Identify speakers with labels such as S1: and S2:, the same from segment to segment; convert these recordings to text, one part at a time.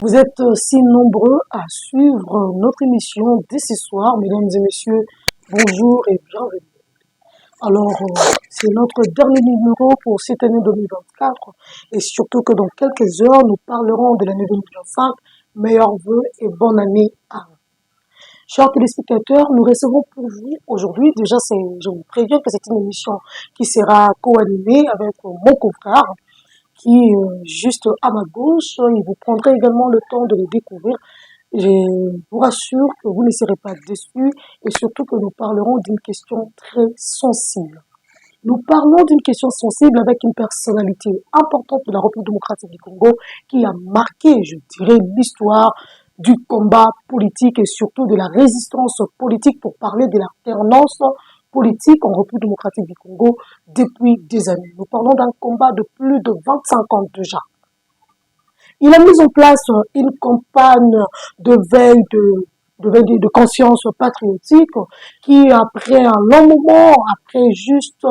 S1: Vous êtes si nombreux à suivre notre émission dès ce soir, mesdames et messieurs. Bonjour et bienvenue. Alors, c'est notre dernier numéro pour cette année 2024 et surtout que dans quelques heures, nous parlerons de l'année 2025. Meilleurs vœux et bonne année à vous. Chers téléspectateurs, nous recevons pour vous aujourd'hui, déjà je vous préviens que c'est une émission qui sera co-animée avec mon confrère qui est juste à ma gauche. Il vous prendra également le temps de le découvrir. Je vous rassure que vous ne serez pas déçus et surtout que nous parlerons d'une question très sensible. Nous parlons d'une question sensible avec une personnalité importante de la République démocratique du Congo qui a marqué, je dirais, l'histoire du combat politique et surtout de la résistance politique pour parler de l'alternance politique en République démocratique du Congo depuis des années. Nous parlons d'un combat de plus de 25 ans déjà. Il a mis en place une campagne de veille de conscience patriotique qui, après un long moment, après juste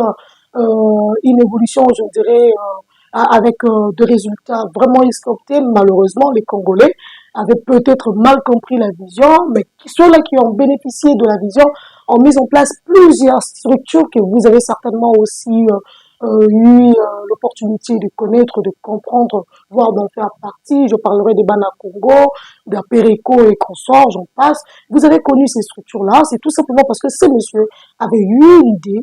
S1: une évolution, je dirais, avec des résultats vraiment escomptés, malheureusement, les Congolais avaient peut-être mal compris la vision, mais ceux-là qui ont bénéficié de la vision ont mis en place plusieurs structures que vous avez certainement aussi eu l'opportunité de connaître, de comprendre, voire d'en faire partie. Je parlerai des Bana Congo, d'Apereco et consorts, j'en passe. Vous avez connu ces structures-là, c'est tout simplement parce que ces messieurs avaient eu l'idée,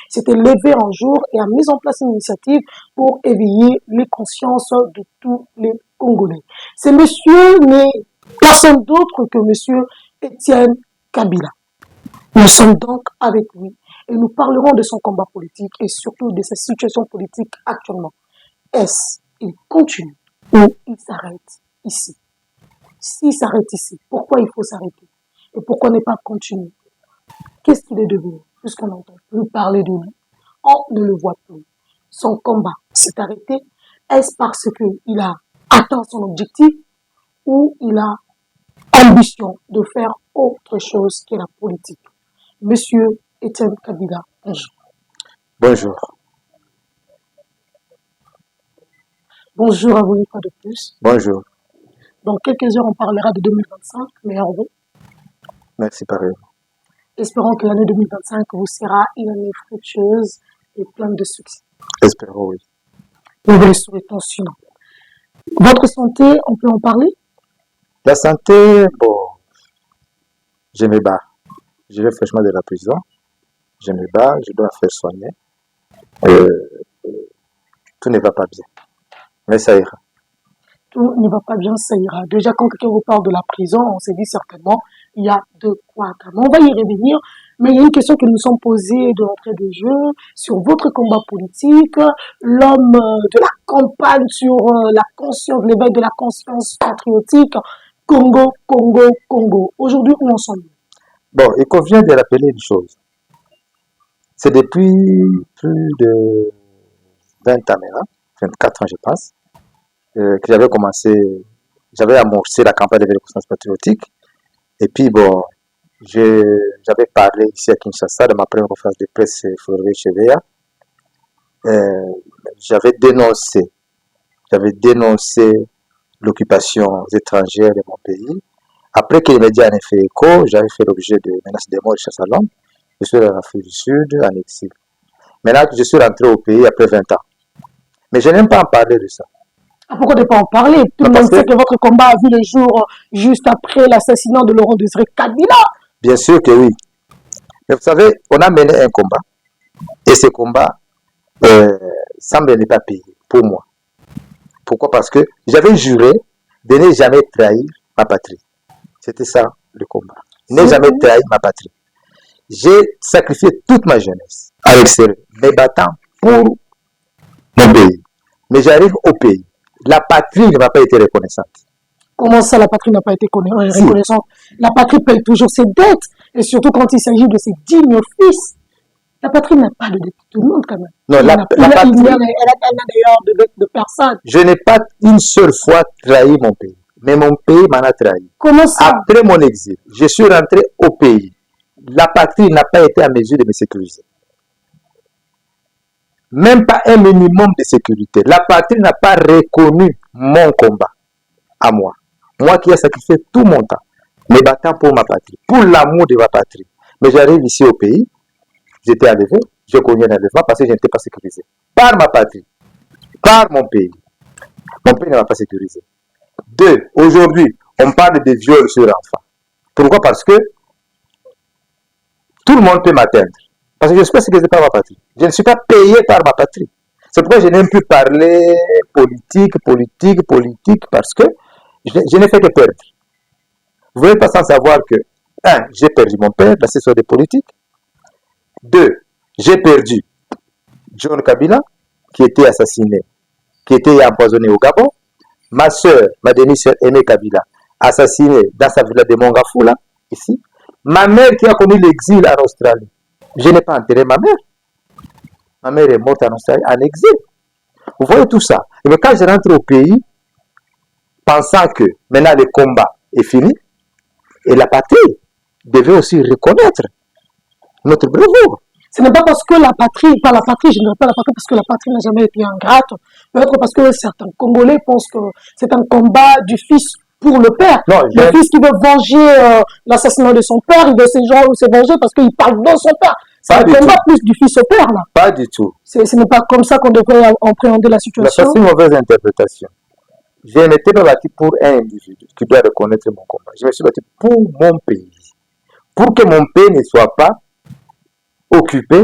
S1: s'étaient levés un jour et a mis en place une initiative pour éveiller les consciences de tous les Congolais. Ce monsieur n'est personne d'autre que monsieur Étienne Kabila. Nous sommes donc avec lui et nous parlerons de son combat politique et surtout de sa situation politique actuellement. Est-ce qu'il continue ou il s'arrête ici? S'il s'arrête ici, pourquoi il faut s'arrêter? Et pourquoi ne pas continuer? Qu'est-ce qu'il est devenu? Puisqu'on n'entend plus parler de lui, on ne le voit plus. Son combat s'est arrêté. Est-ce parce qu'il a atteint son objectif ou il a ambition de faire autre chose que la politique? Monsieur Étienne Kabila, bonjour.
S2: Bonjour.
S1: Bonjour à vous une fois de plus.
S2: Bonjour.
S1: Dans quelques heures, on parlera de 2025, meilleurs vœux.
S2: Merci pareil.
S1: Espérons que l'année 2025 vous sera une année fructueuse et pleine de succès.
S2: Espérons, oui.
S1: Nous vous le souhaitons sinon. Votre santé, on peut en parler?
S2: La santé, bon, je me bats. Je vais fraîchement de la prison. Je me bats, je dois faire soigner. Tout ne va pas bien. Mais ça ira.
S1: Tout ne va pas bien, ça ira. Déjà, quand quelqu'un vous parle de la prison, on s'est dit certainement, il y a de quoi attendre. On va y revenir, mais il y a une question que nous sommes posées de l'entrée de jeu sur votre combat politique, l'homme de la campagne sur la conscience, l'éveil de la conscience patriotique, Congo, Congo, Congo. Aujourd'hui, où en sommes-nous?
S2: Bon, il convient de rappeler une chose. C'est depuis plus de 20 ans maintenant, 24 ans je pense, que j'avais amorcé la campagne de conscience patriotique. Et puis bon, j'avais parlé ici à Kinshasa de ma première conférence de presse Fleury Cheveya. J'avais dénoncé l'occupation étrangère de mon pays. Après que les médias en aient fait écho, j'avais fait l'objet de menaces de mort et chasse à l'homme. Je suis en Afrique du Sud, en exil. Maintenant que je suis rentré au pays après 20 ans. Mais je n'aime pas en parler de ça.
S1: Pourquoi ne pas en parler? Tout le monde sait que votre combat a vu le jour juste après l'assassinat de Laurent Désiré Kabila.
S2: Bien sûr que oui. Mais vous savez, on a mené un combat. Et ce combat semble ne pas payer pour moi. Pourquoi? Parce que j'avais juré de ne jamais trahir ma patrie. C'était ça le combat. Ne jamais trahir ma patrie. J'ai sacrifié toute ma jeunesse avec sérieux, me battant pour mon pays. Mais j'arrive au pays. La patrie ne m'a pas été reconnaissante.
S1: Comment ça, la patrie n'a pas été reconnaissante? La patrie paye toujours ses dettes. Et surtout quand il s'agit de ses dignes fils. La patrie n'a pas de dette. Tout le monde, quand même.
S2: Non, la patrie... Elle n'a
S1: d'ailleurs de dette de personne.
S2: Je n'ai pas une seule fois trahi mon pays. Mais mon pays m'en a trahi.
S1: Comment ça?
S2: Après mon exil, je suis rentré au pays. La patrie n'a pas été à mesure de me sécuriser. Même pas un minimum de sécurité. La patrie n'a pas reconnu mon combat à moi. Moi qui ai sacrifié tout mon temps, me battant pour ma patrie, pour l'amour de ma patrie. Mais j'arrive ici au pays, j'étais enlevé, j'ai connu un enlèvement parce que je n'étais pas sécurisé. Par ma patrie, par mon pays. Mon pays ne m'a pas sécurisé. 2. Aujourd'hui, on parle de viol sur l'enfant. Pourquoi? Parce que tout le monde peut m'atteindre. Parce que je ne suis pas sécurisé par ma patrie. Je ne suis pas payé par ma patrie. C'est pourquoi je n'aime plus parler politique, parce que je n'ai fait que perdre. Vous n'êtes pas sans savoir que, 1. J'ai perdu mon père, là c'est sur des politiques. 2. J'ai perdu John Kabila, qui était assassiné, qui était empoisonné au Gabon. Ma soeur, ma demi-soeur Aimée Kabila, assassinée dans sa villa de Mongafoula, ici. Ma mère qui a connu l'exil en Australie. Je n'ai pas enterré ma mère. Ma mère est morte en Australie, en exil. Vous voyez tout ça. Et mais quand je rentre au pays, pensant que maintenant le combat est fini, et la patrie devait aussi reconnaître notre bravoure.
S1: Ce n'est pas parce que la patrie, pas la patrie, je ne dirais pas la patrie parce que la patrie n'a jamais été ingrate, peut-être parce que certains Congolais pensent que c'est un combat du fils pour le père.
S2: Non,
S1: le fils qui veut venger l'assassinat de son père, il veut se venger parce qu'il parle de son père. C'est un combat plus du fils au père, là.
S2: Pas du tout.
S1: Ce n'est pas comme ça qu'on devrait appréhender la situation.
S2: C'est une mauvaise interprétation. Je n'étais pas battu pour un individu qui doit reconnaître mon combat. Je me suis battu pour mon pays. Pour que mon pays ne soit pas occupé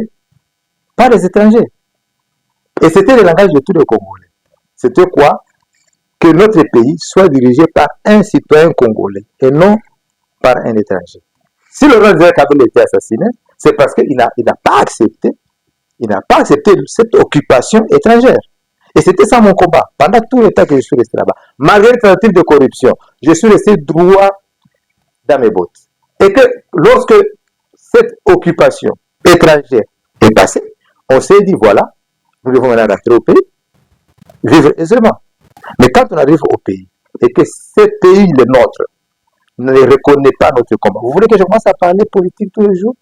S2: par les étrangers. Et c'était le langage de tous les Congolais. C'était quoi? Que notre pays soit dirigé par un citoyen congolais et non par un étranger. Si le roi de Kabila était assassiné, c'est parce qu'il n'a pas accepté cette occupation étrangère. Et c'était ça mon combat. Pendant tout le temps que je suis resté là-bas, malgré les tentatives de corruption, je suis resté droit dans mes bottes. Et que lorsque cette occupation étrangère est passée, on s'est dit, voilà, nous devons maintenant rentrer au pays, vivre aisément. Mais quand on arrive au pays, et que ce pays, le nôtre, ne reconnaît pas notre combat, vous voulez que je commence à parler politique tous les jours?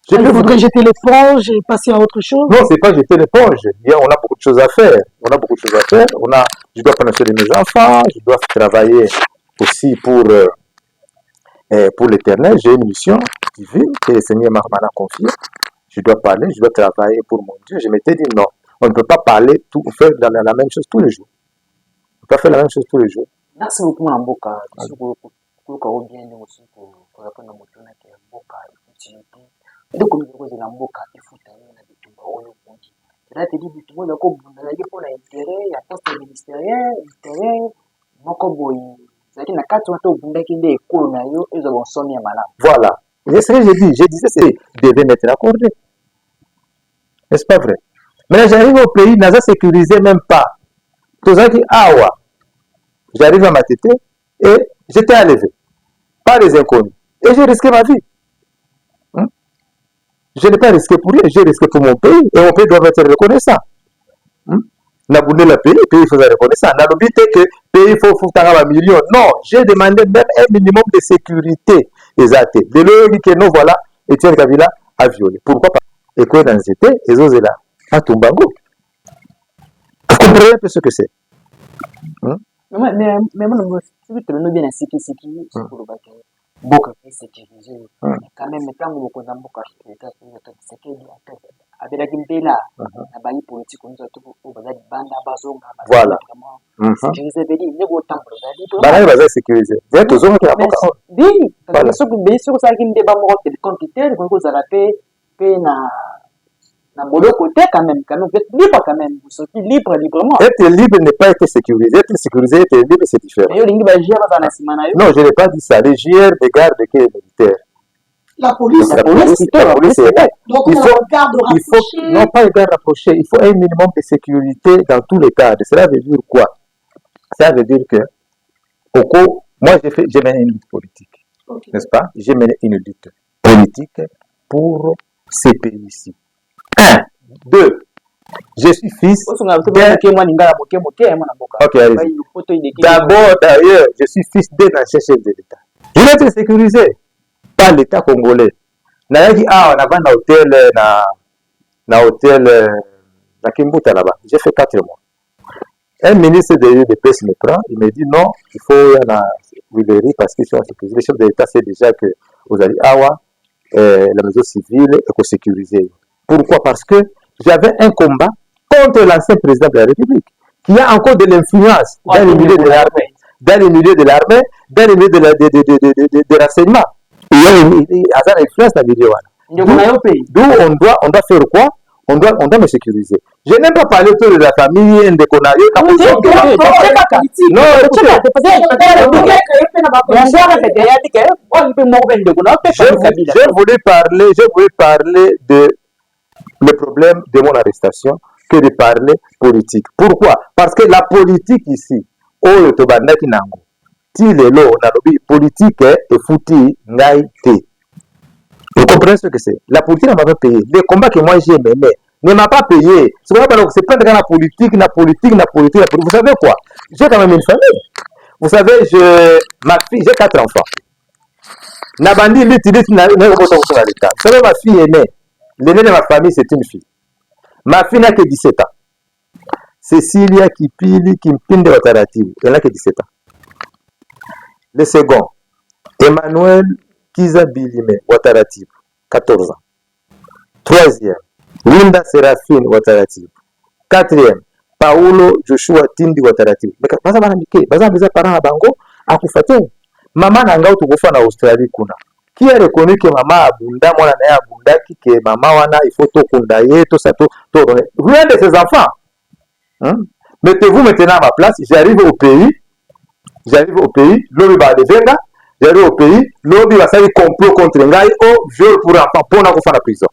S1: Il faudrait jeter l'éponge et passer à autre chose?
S2: Non, c'est pas jeter l'éponge. On a beaucoup de choses à faire. Je dois prendre soin de mes enfants, je dois travailler aussi pour l'éternel. J'ai une mission divine que le Seigneur m'a confiée. Je dois parler, je dois travailler pour mon Dieu. Je m'étais dit non, on ne peut pas parler, faire la même chose tous les jours. On ne peut pas faire la même chose tous les jours.
S3: Merci beaucoup, Mboka. Donc, comme vous avez l'amboka, il faut aller dans les tombes. Là, tu dis, tu vois, il faut l'intérêt, il y a poste ministériel, intérêt, c'est-à-dire, il y a 4 ans, ils ont sonné à malade.
S2: Voilà. C'est ce que j'ai dit. Je disais, c'est devait m'être accordé. N'est-ce pas vrai? Mais j'arrive au pays, n'a pas sécurisé même pas. Tout ça qui, j'arrive à ma tête et j'étais enlevé par les inconnus. Et j'ai risqué ma vie. Je n'ai pas risqué pour rien, j'ai risqué pour mon pays, et mon pays doit être reconnaissant. N'a pas le pays, le pays faut être reconnaissant. N'a pas dit que le pays faut un million. Non, j'ai demandé même un minimum de sécurité. Exact. De l'eau dit que non, voilà, Etienne Kabila a violé. Pourquoi pas? Et quoi dans les étés, ils osent là, à Tumbango. Vous comprenez un peu ce que c'est?
S3: Mais moi, si vous tenez bien à sécurité, c'est pour le bâtiment. Beaucoup de sécurisé. Quand même, tant que vous avez beaucoup de sécurité, avec la Gimbela, la baille politique, on a tout au Bazar Banda Bazo,
S2: voilà.
S3: Sécurisé, il y a autant de
S2: Banda Bazo sécurisé. Vous êtes aux hommes qui ont
S3: oui, parce que ce que bien sûr, ça a une débat moral de quantité, donc vous avez fait na boulot côté quand même, vous êtes libre quand même, vous sortez librement.
S2: Être libre n'est pas être sécurisé. Être sécurisé, être libre, c'est différent. Non, je n'ai pas dit ça. Les JR de garde qui est militaire.
S1: La police
S2: est là.
S1: Donc, il faut garde rapprochée.
S2: Non, pas une garde rapprochée. Il faut un minimum de sécurité dans tous les cadres. Cela veut dire quoi? Ça veut dire que, moi, j'ai mené une lutte politique. Okay. N'est-ce pas? J'ai mené une lutte politique pour ces pays-ci. 1, 2, je suis fils d'abord, d'ailleurs, je suis fils d'un ancien chef de l'État. Je vais être sécurisé par l'État congolais. On a un hôtel na Kimbuta là-bas. J'ai fait 4 mois. Un ministre de l'UDPS me prend, il me dit non, il faut y en a Willery parce qu'ils sont sécurisés. Le chef de l'État sait déjà que vous allez avoir la maison civile est sécurisée. Pourquoi? Parce que j'avais un combat contre l'ancien président de la République, qui a encore de l'influence dans les milieux de l'armée, dans les milieux de l'armée, dans les milieux de renseignement. Il y a une influence dans les milieux. D'où on doit faire quoi? On doit me sécuriser. Je n'aime pas parler autour de la famille, de Konayo. Je voulais parler de le problème de mon arrestation que de parler politique. Pourquoi? Parce que la politique ici, oyo tobandaki nango, ti lelo nalobi politique est fouti ngai te. Vous comprenez ce que c'est? La politique n'a pas payé. Les combats que moi j'ai mené ne m'a pas payé. C'est pas de la politique. Vous savez quoi? J'ai quand même une famille. Vous savez, ma fille, j'ai 4 enfants. Nabandi, vous savez, ma fille est née. L'aînée de ma famille, c'est une fille. Ma fille n'a que 17 ans. Cecilia Kipili Kimpinde Wataratibu, elle n'a que 17 ans. Le second, Emmanuel Kiza Bilime Wataratibu, 14 ans. Troisième, Linda Séraphine Wataratibu. Quatrième, Paulo Joshua Tindi Wataratibu. Baza banamike, baza biza parents bango akufate. Maman nanga utukufa na Australie kuna. Qui a reconnu que maman abunda, moi na abunda, que maman wana il faut tout kondaye, tout ça, tout. Rien de ses enfants. Mettez-vous maintenant à ma place, j'arrive au pays, l'homme va devenir, j'arrive au pays, l'homme va faire complot contre Ngai, viol pour enfants, pour n'avoir pas la prison.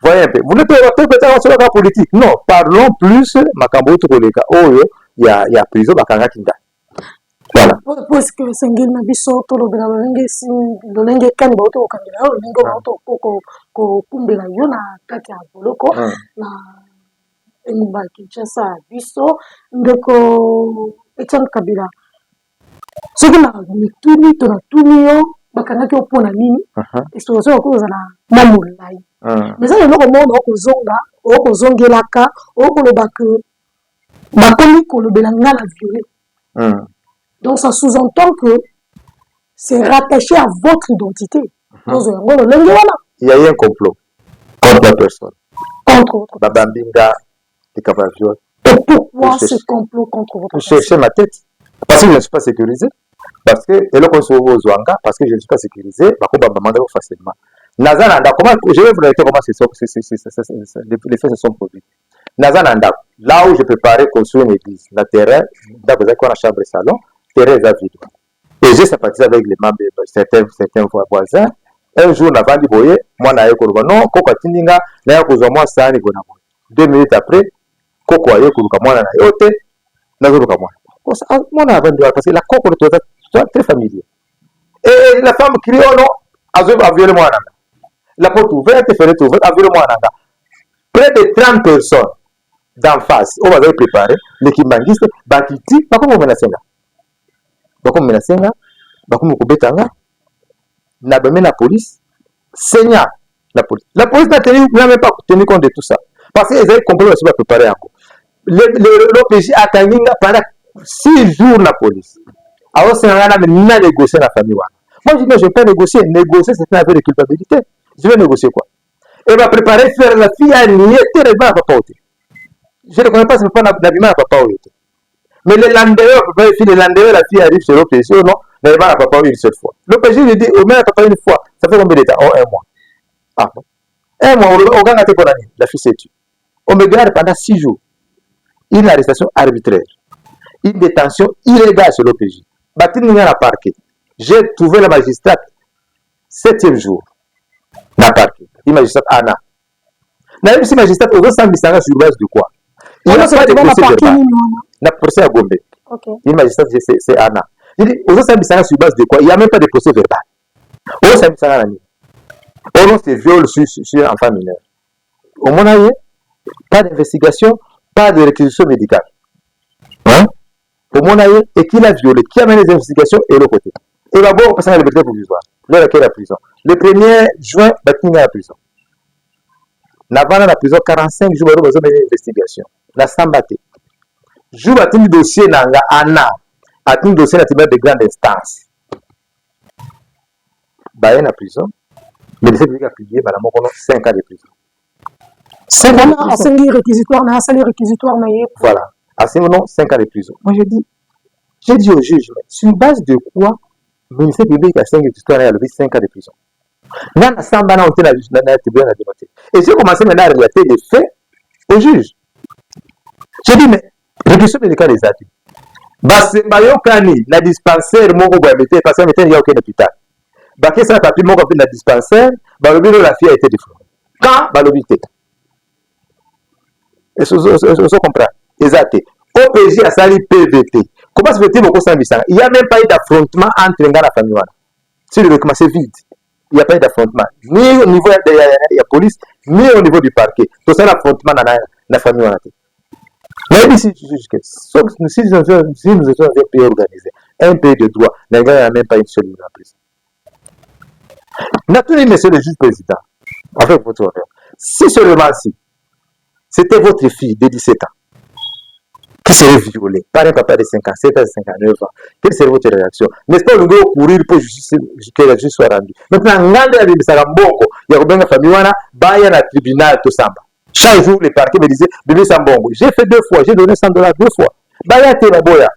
S2: Voyez un peu. Vous ne pouvez pas peut-être sur la politique. Non, parlons plus, Makambo Tukoleka, il y a prison, Bakanga Kinga. Voilà.
S1: Parce que c'est un biso to lobela lolenge kani ba to kangela lolenge ba to ko kumbela yona kati ya boloko na emba Kinshasa biso ndeko Etienne Kabila soki na mituni to na tunio bakangaki opona nini exposition okoza na mamulai mais ça eloko mona okozongelaka okoloba que bakomi kolobela nga na violé. Donc ça sous-entend que c'est rattaché à votre identité.
S2: Il y a eu un complot contre la personne.
S1: Contre votre
S2: personne. Babambinga et Kabaviol.
S1: Et pourquoi ce complot contre votre
S2: personne? Chercher ma tête. Parce que je ne suis pas sécurisé. Parce que je ne suis pas sécurisé. Facilement. Nazananda, je vais vous dire comment les faits se sont produits. Nazananda, là où je préparais construire une église, la terrain, dans la chambre et salon, terrain est vide. Et j'ai sympathisé avec les membres de certains voisins. Un jour, avant de boyer, moi, je suis allé non, Koko Tindinga, je suis allé 2 minutes après, Koko aye kuluka mwana na yote, na kuluka mwana. Mwana avandwa parce que la Koko est très familier. Et la femme crie oh non, a violé mwana. La porte ouverte, fenêtre ouverte, a violé mwana. Près de 30 personnes d'en face, on va préparer l'équipe manguiste, bakiti, bakoma menacenga. Bakoma menacenga, bakoma kubetanga, na bamé la police, seigneur la police. La police n'a même pas tenu compte de tout ça. Parce qu'ils avaient compris que va préparer encore. L'OPJ a attendu pendant 6 jours la police. Alors c'est un n'a négocié la famille. Moi je dis non, je ne vais pas négocier. Négocier c'est une affaire de culpabilité. Je vais négocier quoi? Elle va préparer faire la fille à nier terriblement à papa. Je ne connais pas ce que l'habillement à papa. Mais le lendemain, la fille arrive chez l'OPJ. Non, l'habillement à papa une seule fois. L'OPJ lui dit, au moins à papa une fois. Ça fait combien de temps? Oh, 1 mois. Ah bon? 1 mois, au gang a été condamné. La fille s'est tuée. On me garde pendant 6 jours. Une arrestation arbitraire. Une détention illégale sur l'OPJ. Batine à la parquet. J'ai trouvé la magistrate 7e jour. La parquet. Une magistrate Anna. Naïm si magistrate, au sein sur base de quoi? Il n'y a pas de procès verbal. La procès à Gombe. Une magistrate, c'est Anna. Il dit, au sein sur base de quoi? Il n'y a même pas de procès verbal. Au sein au nom c'est viol sur un enfant mineur. Au moins, pas d'investigation, pas de réquisition médicale. Hein? Au moins, et qui l'a violé, qui a mené les investigations et l'autre côté. Et d'abord, on passe à la liberté provisoire. Là, la prison. Le 1er juin, il y a la prison. Avant la prison, 45 jours, on a mené l'investigation. La Sambate. jour atteint dossier nanga ana atteint dossier na tribunal de grande instance baye na prison mais c'est public a publié bala moko 5 ans de prison
S1: 5 ans à salir réquisitoire na salir réquisitoire na yé
S2: voilà à ce moment 5 ans de prison moi j'ai dit au juge sur base de quoi le ministère public a 5 réquisitoire na 5 ans de prison na samba na hôtel na tribunal na démonter et j'ai commencé maintenant à relater les faits au juge. J'ai dit, mais réquisition médicale des adultes. Basse Bayokani, la dispensaire, mon groupe a été passé, mais il n'y a aucun hôpital. Baké, ça a papier, mon groupe, la dispensaire, la fille a été défendue. Quand Balobité. Et ce qu'on comprend. Exact. OPJ a sali PVT. Comment se fait-il au sein il n'y a même pas eu d'affrontement entre les gars et la famille. Si le document c'est vide, il n'y a pas eu d'affrontement. Ni au niveau de la police, ni au niveau du parquet. Tout ça, l'affrontement dans la famille. Mais si nous étions un pays organisé, un pays de droit, les gars n'ont même pas une seule ligne en prison. Naturellement, monsieur le juge président, avec votre honneur, si seulement si c'était votre fille de 17 ans qui serait violée par un papa de 57 ans, 59 ans, quelle serait votre réaction? N'est-ce pas, nous devons courir pour que la justice soit rendue? Maintenant, il y a une famille, il y a un tribunal, tout ça. Chaque jour, les parquets me disaient, bébé Sambongo, j'ai fait 2 fois, j'ai donné $100 2 fois. Baya te la boya.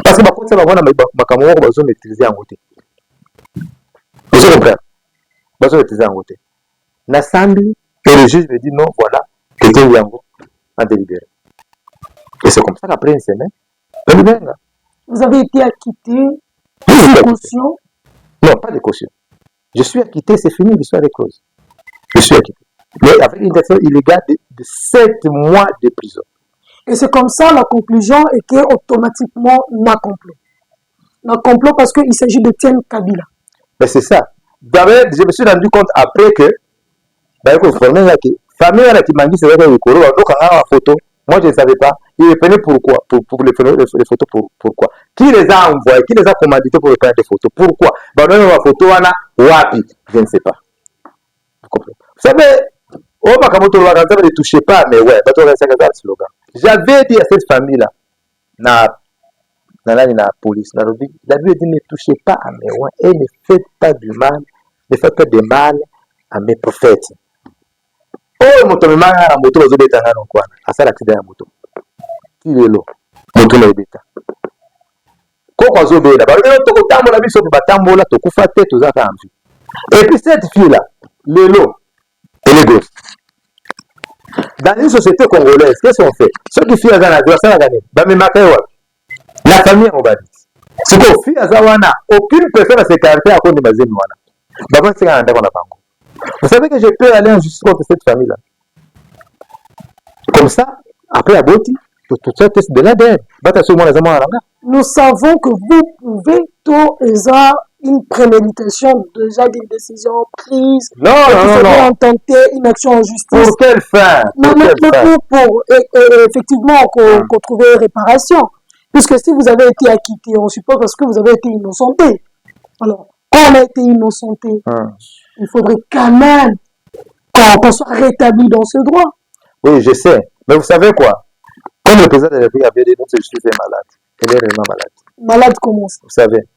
S2: Parce que ma compte, ça va voir ma caméra, on va maîtriser en côté. Vous comprenez? On va maîtriser en côté. Nassambi, et le juge me dit, non, voilà, quelqu'un Yango a délibéré. Et c'est comme ça qu'après une semaine,
S1: vous avez été acquitté de caution?
S2: Non, pas de caution. Je suis acquitté, c'est fini l'histoire des causes. Je suis acquitté. Mais avec une détention illégale de 7 mois de prison.
S1: Et c'est comme ça, la conclusion est qu'automatiquement, on a complot. On a complot parce qu'il s'agit de Tienne Kabila.
S2: Mais c'est ça. D'abord, je me suis rendu compte après que, la famille qui m'a dit, c'est vrai que le Koro, donc on a une photo. Moi, je ne savais pas. Il reprenaient pourquoi? Pour les photos, pourquoi? Qui les a envoyés? Qui les a commandités pour reprendre des photos? Pourquoi? Bah, même la photo, on a Wapi. Je ne sais pas. Vous savez, oh, ne touchez pas, mais ouais, slogan. J'avais dit à cette famille-là, la police, la vie dit ne touchez pas à mes ouais, et ne faites pas du mal, ne faites pas de mal à mes prophètes. Oh, moto me manga na moto bazo beta ngano kwa. Asala accident ya moto. Ki lelo. Moto na beta. Koko azo beta. Ba lelo toko tambola biso ba tambola to kufa te to zaka amfi. Et puis cette fille là, lelo, elle est gosse. Dans une société congolaise, qu'est-ce qu'on fait? Ceux qui font à Ghana, ça la gagner. Bah mais makawa. La famille on va dire. Ce qu'on fait à Zawana, aucune personne à se caractère à cause de bazemi wana. Bah moi c'est un endroit qu'on a bango. Vous savez que je peux aller en justice contre cette famille-là. Comme ça, après Aboti, tout ça, c'est de l'ADN.
S1: Nous savons que vous pouvez tout une préméditation déjà d'une décision prise.
S2: Non.
S1: Intenter une action en justice.
S2: Pour quelle fin?
S1: Pour effectivement qu'on trouve réparation. Puisque si vous avez été acquitté, on suppose parce que vous avez été innocenté. Alors, quand on a été innocenté, il faudrait quand même qu'on soit rétabli dans ce droit.
S2: Oui, je sais. Mais vous savez quoi? Comme le président de la République avait dit, notre justice est malade. Elle est réellement malade.
S1: Malade comment ça?
S2: Vous savez.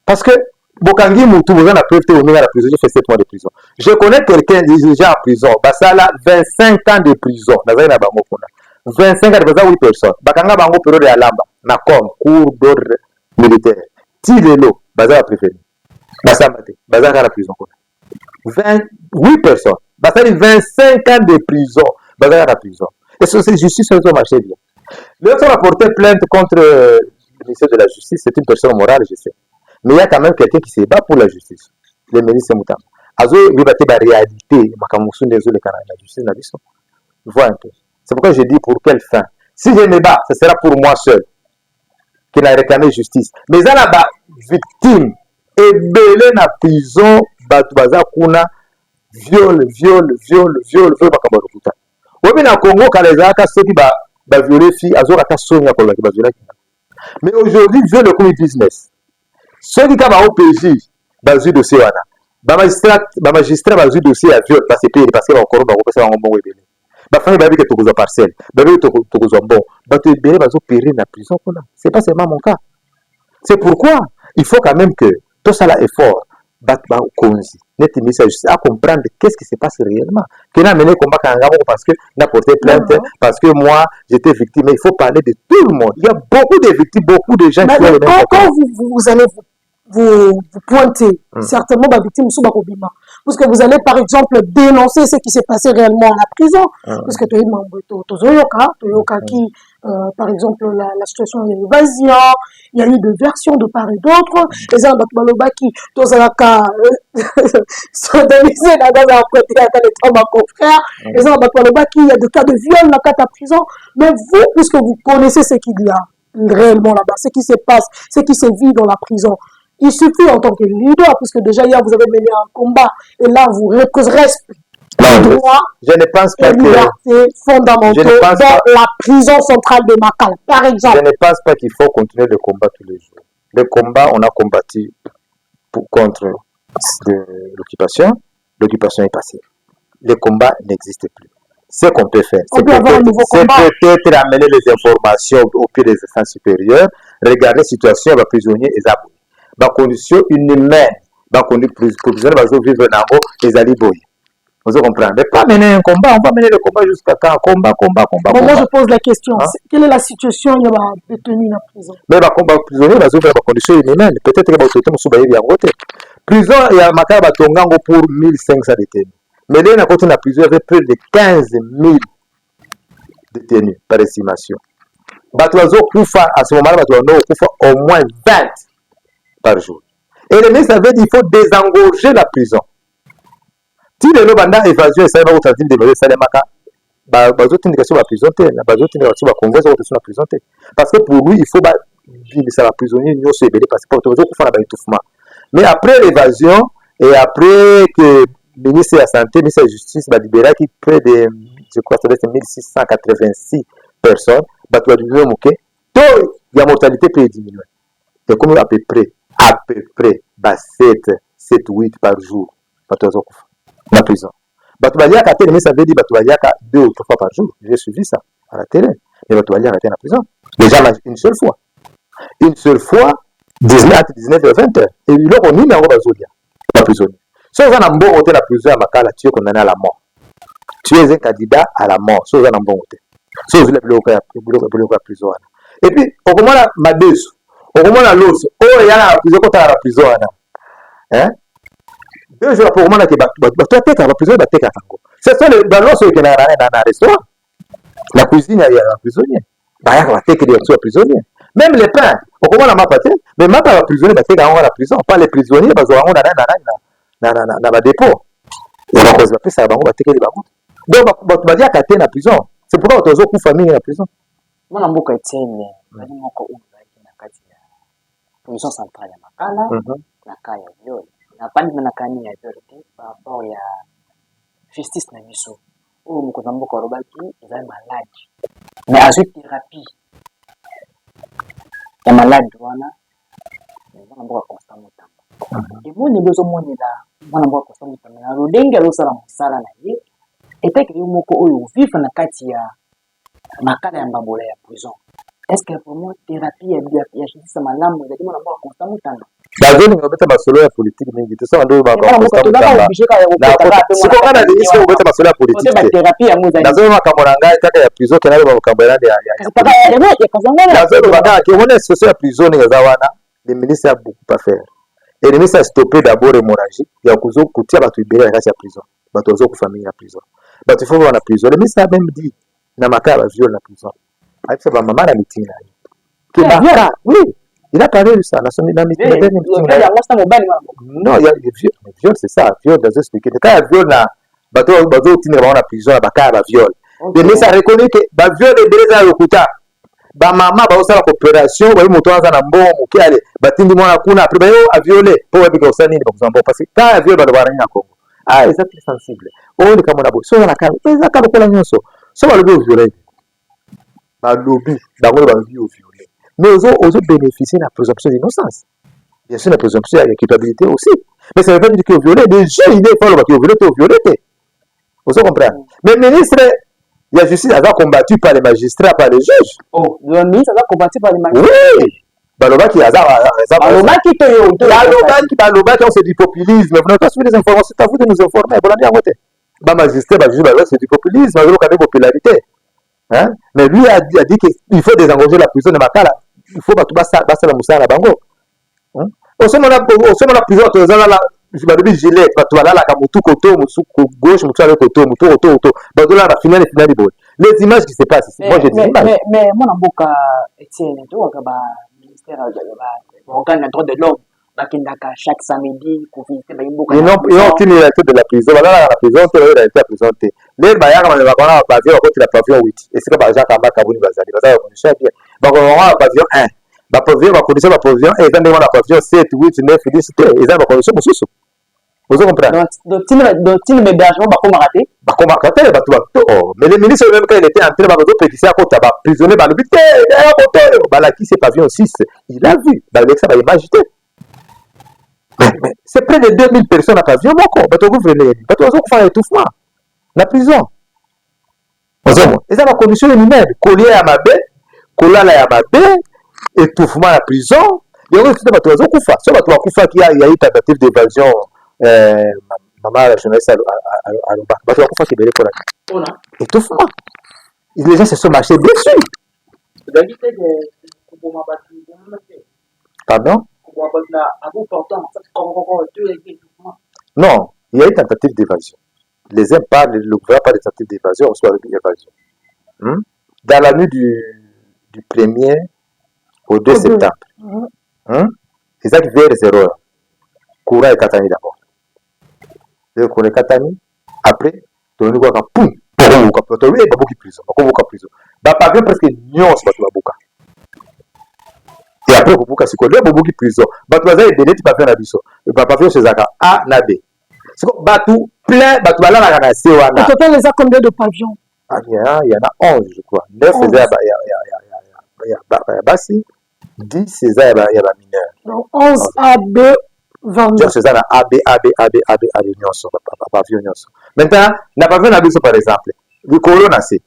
S2: Parce que Bokangi Moutou, vous en avez prêté au nom à la prison, j'ai fait 7 mois de prison. Je connais quelqu'un déjà en prison. Basala, 25 ans de prison. 25 ans de prison, 8 personnes. Bakanga Bango, période de Alamba. Nakom, cours d'ordre militaire. Tilelo, Bazala préféré. Basamate, Bazala à la prison. 28 personnes. Basali 25 ans de prison. Bazala à la prison. Et ça, c'est justice, ça marché bien. L'autre a porté plainte contre le ministère de la Justice. C'est une personne morale, je sais. Mais il y a quand même quelqu'un qui se bat pour la justice. Le ministre Moutam. Azo, il va la réalité. La justice n'a dit ça. Voilà un peu. C'est pourquoi je dis pour quelle fin. Si je me bats, ce sera pour moi seul. Qui n'a réclamé justice. Mais il y a des victimes. Et belé na prison, Batubaza Kuna, viol. Oui, mais au Congo, quand les gens ceux qui violent filles, ils ont attaqué Sonia pour la violer. Mais aujourd'hui, viol le comme business. Ceux qui ont OPJ, dans le dossier, magistrat, dans le dossier à viol, parce que encore, on va passer un bon webinaire. bafami bayebi ke tokozwa parcelle bayebi ke tokozwa bon bato ebele bazopérir na prison kuna. C'est pas seulement mon cas. C'est pourquoi il faut quand même que tout ça là effort bato bakonzi neti ministre ya justice à comprendre qu'est-ce qui se passe réellement. Que n'a mené combat kangabo parce que n'a porté plainte parce que moi j'étais victime. Mais il faut parler de tout le monde. Il y a beaucoup de victimes, beaucoup de gens qui ont les mêmes
S1: quand vous allez vous pointez certainement la victime sous Bakobima. Parce que vous allez par exemple dénoncer ce qui s'est passé réellement à la prison. Parce que tu as qui, par exemple, la situation il y a eu évasion, il y a eu des versions de part et d'autre. Les gens qui s'organiser dans un côté à les confrères. Les gens qui il y a des cas de viol dans la prison. Mais vous, puisque vous connaissez ce qu'il y a réellement là-bas, ce qui se passe, ce qui se vit dans la prison. Il suffit en tant que leader, puisque déjà hier vous avez mené un combat, et là vous respectez les droits et libertés fondamentaux dans la prison centrale de Makala, par exemple.
S2: Je ne pense pas qu'il faut continuer le combat tous les jours. Le combat, on a combattu contre l'occupation. L'occupation est passée. Le combat n'existe plus. Ce qu'on peut faire, c'est peut-être amener les informations au pied des instances supérieures, regarder la situation des prisonniers et abonnés. Dans condition inhumaine, dans condition prisonniers vivre dans les aliboyes. Vous comprenez? Mais pas mener un combat, on va mener le combat jusqu'à quand? Combat.
S1: Bon, moi je pose la question, quelle est la situation il y a détenu dans la prison?
S2: Mais les prisonniers vivre dans condition inhumaine. Peut-être que les autorités sont bien en côté. Prison, il y a Makala Batongango pour 1500 détenus. Mais là, à côté de la prison, il y avait près de 15 000 détenus par estimation. À ce moment-là, au moins 20 par jour. Et le ministre avait dit qu'il faut désengorger la prison. Si les gens évasion et ça va vous dire de Salemaka, sur la prison, la prison. Parce que pour lui, il faut vivre sur la prisonnier, nous se parce que pour faire l'étouffement. Mais après l'évasion et après que le ministre de la Santé, le ministre de la Justice, va libérer qui près de, je crois, ça doit être 1686 personnes, la mortalité peut diminuer. Et comme à peu près 7, 8 par jour, dans la prison. Batoualiaka, le ministre avait dit Batoualiaka 2 ou 3 fois par jour. J'ai suivi ça à la télé. Mais Batoualiaka était en prison. Les gens mangent une seule fois. Une seule fois, 19 et 20 heures. Et là, on est dans la prisonnier. Si on a un bon côté la prison à Makala, tu es condamné à la mort. Tu es un candidat à la mort. Si on a un bon côté. Si on a la prison. Et puis, au moment là, ma deux. Au moment là, l'os. Oh, il y a la prison quand à la prison. Hein? 2 jours pour moi, la prison, c'est ça dans l'os qui est dans un restaurant. La cuisine, il y a un prisonnier. Il y a un prisonnier. Même les pains, au moment là, mais même pas la prisonnier, la prison. Pas les prisonniers, ils ont dans le dépôt. Et on va faire ça, on va faire donc, on va dire qu'il y a la prison. C'est pourquoi on a une famille dans la prison.
S3: Moi, je suis prison centrale ya Makala, na kaya viol. Na pandi na kani ya viol te, par rapport ya justice na biso. Ou mokonza mboka robaki, ils ont malade. Mais à cette thérapie, ya malade wana, mwana mboka constant motamba. Et moi, ne besoin mwana la, mwana mboka constant motamba. Na rodenge alosala mosala na ye, eteke yo moko oyo vivre na kati ya Makala ya mbabola ya prison. Est-ce que pour moi, thérapie ya justice malamu, il y a des gens qui ont constamment tendance.
S2: Bazoni ngobeta masolo ya politique mingi to ndo ba
S3: kwa
S2: sikokana ni sio ngobeta masolo ya politique nazo makambo ngai taka ya prison kenalo ba makambo ya nazo baka ke wona situation ya prison ya zawana le ministre a beaucoup pas faire et le ministre a stoppé d'abord l'hémorragie ya kuzo kutia batu ibere na kati ya prison batu wazo ku famille ya prison batu faut na prison le ministre a même dit na makala viol na prison aïe ba mama na meeting na que makala oui. Il a parlé de ça, la non, il y a des viol, c'est ça, viol, dans expliquer. Quand il y a viol, bateau dans la prison, il viol. Mais ça reconnaît que le viol est déjà le coup. Maman va faire l'opération, va monter dans un bon, qui allait, batindi mwana kuna, après a violé, pour être comme ça, parce que quand il y a viol, il va rien à Congo. Ah, c'est très sensible. Oh, les camarades, so la carte, ils ont capté la nuance. So va le violer. Ba lobby, d'abord va violer. Mais aux autres bénéficient de la présomption d'innocence. Bien sûr, la présomption de culpabilité aussi. Mais ça ne veut pas dire qu'il y a violé. Les gens, il est fort, qu'il y a violé, Vous comprenez? Mais le ministre, Il y a justice, elle va combattu par les magistrats, par les juges.
S3: Oh, le ministre va combattu par les magistrats.
S2: Oui. Balobaki, on fait du populisme. Vous n'avez pas suivi les informations, c'est à vous de nous informer. Vous l'avez à côté. Magistrat, c'est du populisme, c'est de popularité. Hein? Mais lui a dit qu'il faut désengorger la prison de Makala. Il faut battre la moussa à Bango. Au sommet de la prison, je vais dire gilet, tu vas là, la Kamutu, Koto, gauche, Moutou, avec Koto, Moutou, les images qui se passent ici. Moi, j'ai des images.
S3: Mais mon amboka, Etienne, tu vois, ministère organe de droit de l'homme, chaque samedi,
S2: ils n'ont aucune réalité de la prison. Voilà, la prison, tu as la réalité de la prison. Les Bayards, on va avoir un pavillon, on va pavillon 8. Et c'est que Jacques Amba Kabouni Bazali, on connaît bien. On va avoir un pavillon 1. Le pavillon, on connaît le pavillon 1, et ils ont le pavillon 7, 8, 9, 10, ils ont le pavillon sous. Vous comprenez?
S3: Donc, il y a un hébergement, il va rater.
S2: Mais le ministre, même quand il était entré, il va pétisser à côté, il va prisonnier, il va le qui c'est pavillon 6, il a vu, il va imaginer. Mais c'est près de 2000 personnes à pavillon, la prison. Et ça va conditionner lui-même. Collier à ma baie, collier à ma baie, étouffement à la prison. Il y a aussi des bateaux qui a eu tentative d'évasion. Maman, la journaliste à l'Oba. Bateau qui est pour la étouffement. Les gens se sont marchés dessus. Pardon? Non, il y a une tentative d'évasion. Les uns parlent, le gouvernement parle de tentative d'évasion, on soit avec l'évasion. Dans la nuit du 1er au 2 septembre, c'est ça qui vers 0 Koura et Katani d'abord. Le Koura et Katani, après, tu as dit quoi, poum, tu as dit beaucoup de prison. Bah, pas bien presque nions, tu vas beaucoup. Et après, vous pouvez se coller beaucoup de prison. Bah, tu vas dire, tu vas faire la biso. Tu vas faire chez Zaka A, na B. C'est comme, bah, tout plein, bah, tu vas là, la C, ou
S1: Au total, il y a combien de pavillons?
S2: Il y en a 11, je crois. 9, c'est ça, il y a Bassi. 10, c'est ça, il y a mineur.
S1: Donc, 11 A, B, 22.
S2: C'est ça, A, B, Nyonso, pavillon Nyonso. Maintenant, n'a pas vu la biso, par exemple. Le corona, c'est.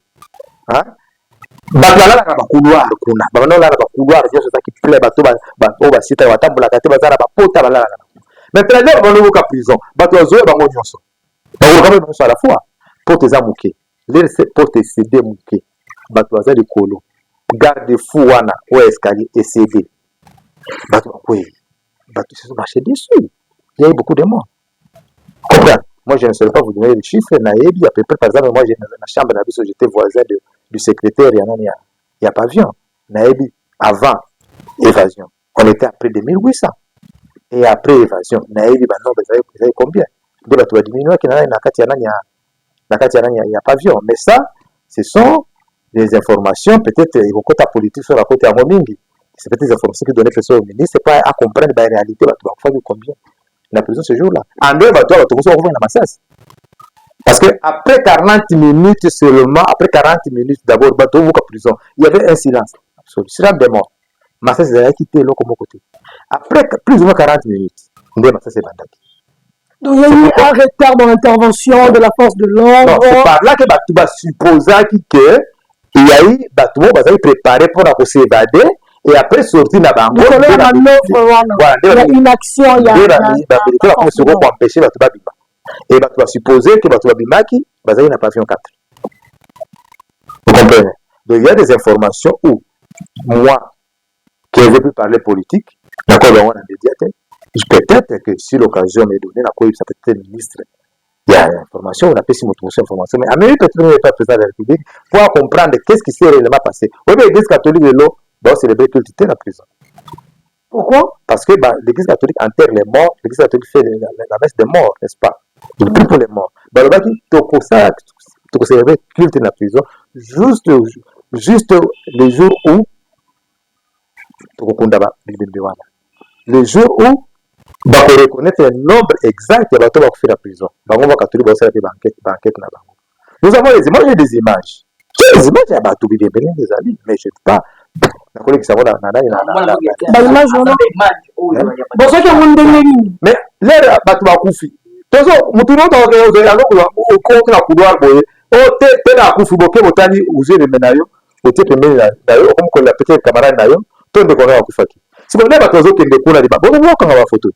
S2: Bato là na couloir kuna bana là na couloir je sais qui plaît bato ba sita ba tambola kate bazara ba pota bala mais très bien bana ko prison bato azoe bango nyonso ba ko kamé bango à la fois porte za muke les porte CD muke bato bazali kolo garde fou wana ou escalier et CD bato quoi bato se sont marchés dessus il y a eu beaucoup de morts. Moi je ne saurais pas vous donner les chiffres naïbi à peu près par exemple moi j'ai dans la chambre na biso j'étais voisin du secrétaire, il y a pavillon. Naïbi, avant évasion, on était à près de 1800. Et après évasion, Naïbi, vous savez combien? De la toile diminuée, il y a pavillon. Mais ça, ce sont des informations, peut-être, il y a côté politique sur la côté à Momingi. C'est peut-être des informations qui donnent personne au ministre, c'est pas à comprendre la réalité, tu vas faire combien la prison ce jour-là. En deux, tu vas trouver la massage. Parce que après 40 minutes seulement, après 40 minutes d'abord, dans la prison, il y avait un silence absolu, silence des morts. Massa s'est quitté l'eau comme côté. Après plus ou moins 40 minutes, Massa s'est bandaki.
S1: Donc il y a eu un retard dans l'intervention de la force de l'ordre.
S2: Non, c'est par là que tu vas supposer qu'il y a eu préparé pour s'évader et après sortir dans la banque.
S1: Donc il y a une manœuvre, il y a une action, il y a
S2: une empêcher et tu vas supposer que tu vas bimaki, il n'a pas vu en 4. Vous comprenez? Donc il y a des informations où moi, qui ne veux plus parler politique, d'accord, on a médiateur, peut-être que si l'occasion m'est donnée, ça peut être le ministre, il y a une information, on a fait si mon information, mais Amérique peut-être n'est pas président de la République pour comprendre qu'est-ce qui s'est réellement passé. Oui, mais l'Église catholique de l'eau doit célébrer que tu étais la prison. Pourquoi? Parce que l'Église catholique enterre les morts, l'Église catholique fait la messe des morts, n'est-ce pas? Il prie pour les morts. Pour ça, tu célébrer culte dans la prison, juste le jour où le jour où on va reconnaître le nombre exact de bateaux qui fait la prison. Nous avons des images et des images. Les images, il y a des amis, mais je ne sais pas. Mais l'air bateau va couper. Toujours, nous tournons dans le couloir, te na kufu boke botani uzie le menayo otie pembeni na yo comme ko la peut-être camarade na yo to ndeko na kufaki siko na bato bazokende kuna liba bongo bakanga bafoto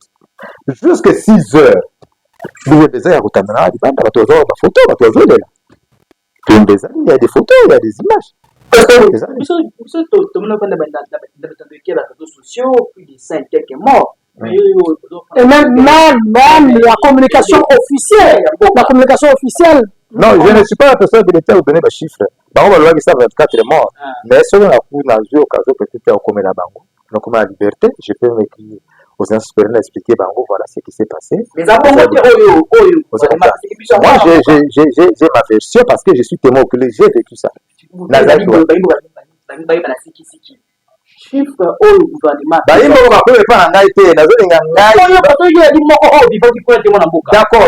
S2: jusque 6 heures bibeza ya kutandana na libanda bato bazoba bafoto bato bazolela bibeza il y a des photos il y a des images
S1: et même la communication officielle.
S2: Non, je ne suis pas la personne qui était à vous donner des chiffres. Bango balwa qui ça 24 morts. Mais selon la cour na jeu occasion peut-être au comme la bango. Donc comme la liberté, je peux m'écrire aux inspecteurs expliquer bango voilà ce qui s'est passé.
S3: Mais avant moi
S2: j'ai ma version parce que je suis témoin oculaire, j'ai vécu ça.
S3: Chiffre au gouvernement.
S2: D'accord,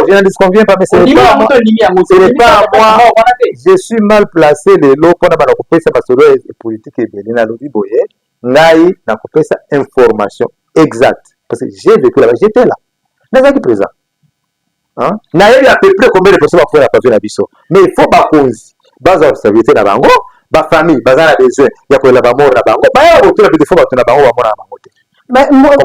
S2: je ne disconviens pas, mais ce n'est pas moi. Je suis mal placé les lots pour la politique et bien lobby boyer. Naï n'a coupé sa information exacte parce que j'ai vécu là-bas, j'étais là. N'est-ce pas présent? Naï à peu près combien de personnes vont faire la pavé la biso. Mais il faut pas cause. Base observation na bango. Ba famille bazana besoin ya ko la ba mort na bango ba ya ko la bi defo ba tuna bango ba mort na bango te
S1: mais moi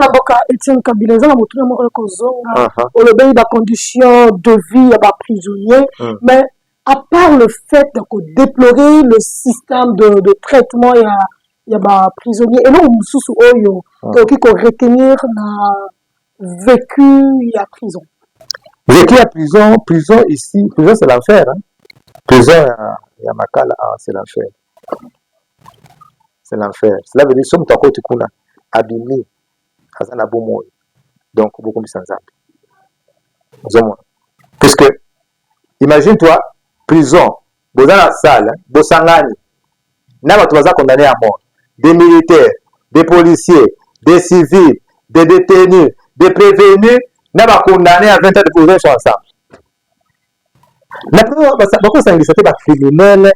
S1: la boka Etienne Kabila za motu na moko ko zonga o le pays da condition de vie ya ba prisonnier mais à part le fait de déplorer le système de traitement ya ba prisonnier et non mususu oyo qui ko retenir na vécu ya prison ici prison c'est l'enfer
S2: prison ya makala c'est l'enfer. C'est l'enfer. Cela veut dire somme ta côté kuna abimi azana bomo. Donc beaucoup plus sans âme. Puisque imagine-toi prison, dans la salle, bosangani. Na watu waza condamnés à mort. Des militaires, des policiers, des civils, des détenus, des prévenus, na ba condamnés à 20 ans de prison sont ensemble. Na bako sangisa te ba criminel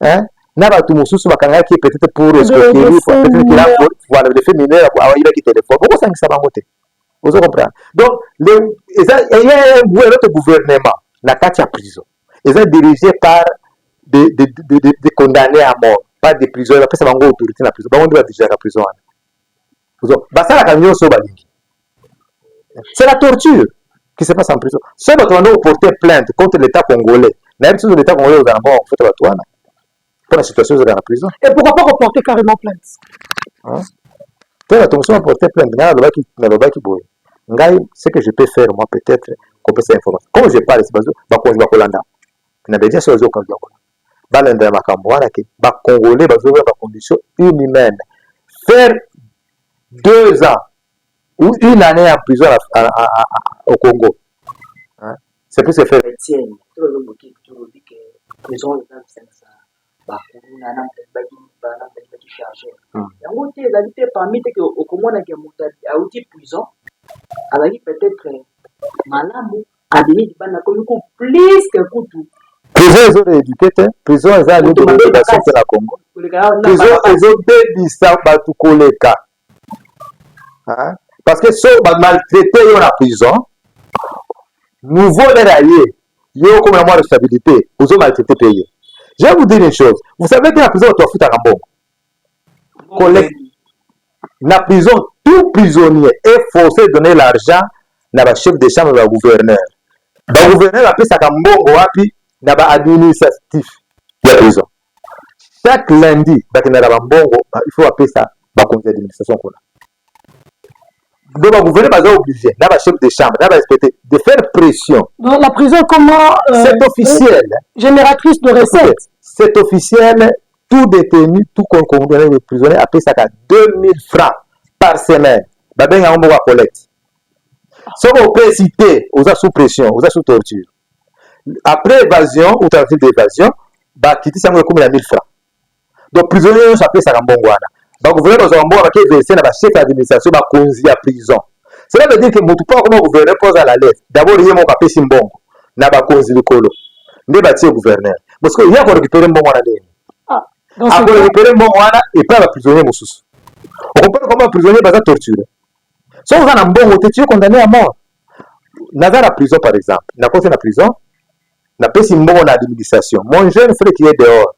S2: na batu mususu bakanga ki peut-être pour escroquerie peut-être qu'il a voilà le fait mineur il a quitté téléphone bako sangisa bango te vous comprenez donc le il y a un gouvernement la kati ya prison ils sont dirigés par des condamnés à mort pas des prisonniers après ça bango autorité na prison bango doit diriger la prison vous basala kanyo so balingi c'est la torture qui se passe en prison. Si on doit porter plainte contre l'État congolais, l'habitude de l'État congolais aux alentours, en fait, pour la situation de la prison.
S1: Et pourquoi pas reporter carrément plainte?
S2: Pour la tombe, porter plainte, ce que je peux faire, moi, peut-être, qu'on peut s'informer. Comme je parle, c'est parce que je vais Kolanda. Je n'ai déjà sur les autres Balanda Makamboana, qui va Congolais, va jouer dans condition inhumaine. Faire 2 ans ou 1 année en prison au Congo. C'est plus se faire. Prison ils ont éduqué, prison ils ont de l'éducation pour la Congo. Prison ils ont débissé batu koleka. Parce que ceux qui maltraités dans la prison, nouveau les raillés, ils ont comme la responsabilité, ils ont maltraité payé. Je vais vous dire une chose, vous savez que la prison doit foutre à Rambon. La prison, tout prisonnier est forcé de donner l'argent à la chef de chambre et au gouverneur. Le gouverneur a pris sa cambongo wapi na ba administratif de la prison. Chaque lundi, il faut appeler ça la conseil d'administration. Donc, le gouvernement est obligé, dans la chef de chambre, de faire pression.
S1: Dans la prison, comment
S2: c'est officiel.
S1: Génératrice de recettes.
S2: C'est officiel. Tout détenu, tout condamné de prisonnier a payé ça à 2000 francs par semaine. Ben, on va collecter. Si on peut citer, on a sous pression, on a sous torture. Après évasion ou tentative d'évasion, bah, quitter ça, on a 1000 francs. Donc, prisonnier, on s'appelle ça à Mbongwana. Le gouvernement a versé dans la chef d'administration à prison. Cela veut dire que mon pas comme gouverneur pose à la lettre. D'abord, il y a mon papier simbongo. N'a pas cause de colo. Ne bâti au gouverneur. Parce qu'il y a pour récupérer mon moana. Pour récupérer mon moana et pas la prisonnier moussous. On comprend comment un prisonnier va torturer. Si on a un bon tu es condamné à mort. Dans la prison, par exemple, dans la prison, na pesi mbongo na administration mon jeune frère qui est dehors